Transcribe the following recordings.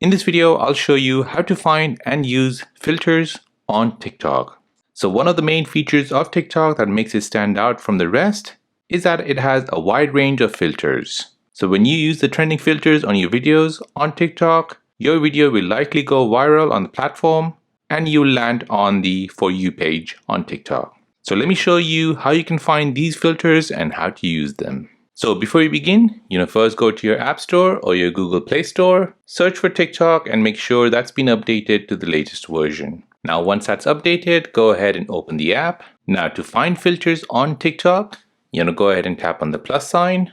In this video, I'll show you how to find and use filters on TikTok. So one of the main features of TikTok that makes it stand out from the rest is that it has a wide range of filters. So when you use the trending filters on your videos on TikTok, your video will likely go viral on the platform and you'll land on the For You page on TikTok. So let me show you how you can find these filters and how to use them. So before you begin, first go to your App Store or your Google Play Store, search for TikTok and make sure that's been updated to the latest version. Now once that's updated, go ahead and open the app. Now to find filters on TikTok, go ahead and tap on the plus sign.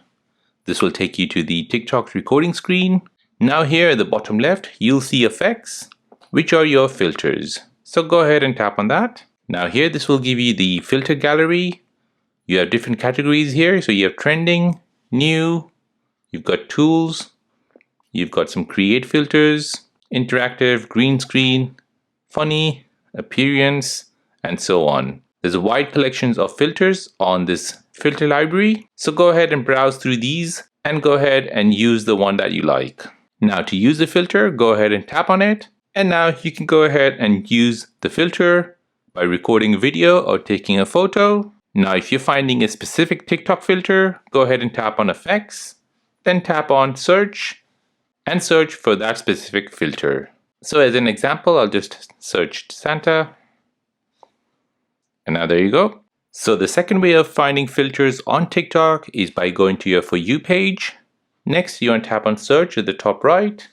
This will take you to the TikTok recording screen. Now here at the bottom left, you'll see effects, which are your filters. So go ahead and tap on that. Now here, this will give you the filter gallery. You have different categories here. So you have trending, new, you've got tools, you've got some create filters, interactive, green screen, funny, appearance, and so on. There's a wide collection of filters on this filter library. So go ahead and browse through these and go ahead and use the one that you like. Now to use the filter, go ahead and tap on it. And now you can go ahead and use the filter by recording a video or taking a photo. Now, if you're finding a specific TikTok filter, go ahead and tap on effects, then tap on search and search for that specific filter. So as an example, I'll just search Santa. And now there you go. So the second way of finding filters on TikTok is by going to your For You page. Next, you want to tap on search at the top right.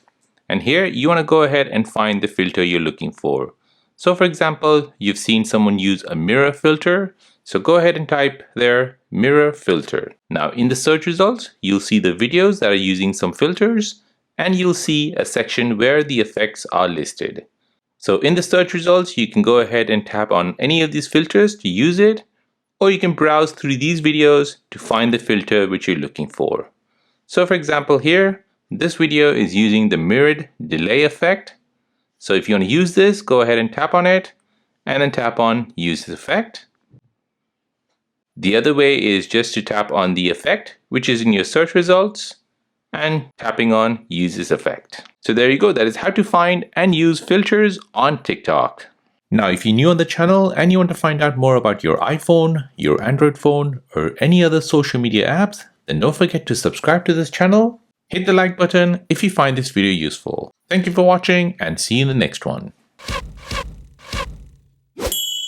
And here you want to go ahead and find the filter you're looking for. So for example, you've seen someone use a mirror filter. So go ahead and type there mirror filter. Now in the search results, you'll see the videos that are using some filters and you'll see a section where the effects are listed. So in the search results, you can go ahead and tap on any of these filters to use it, or you can browse through these videos to find the filter which you're looking for. So for example here, this video is using the mirrored delay effect. So if you want to use this, go ahead and tap on it and then tap on use this effect. The other way is just to tap on the effect, which is in your search results, and tapping on use this effect. So there you go. That is how to find and use filters on TikTok. Now, if you're new on the channel and you want to find out more about your iPhone, your Android phone, or any other social media apps, then don't forget to subscribe to this channel. Hit the like button if you find this video useful. Thank you for watching and see you in the next one.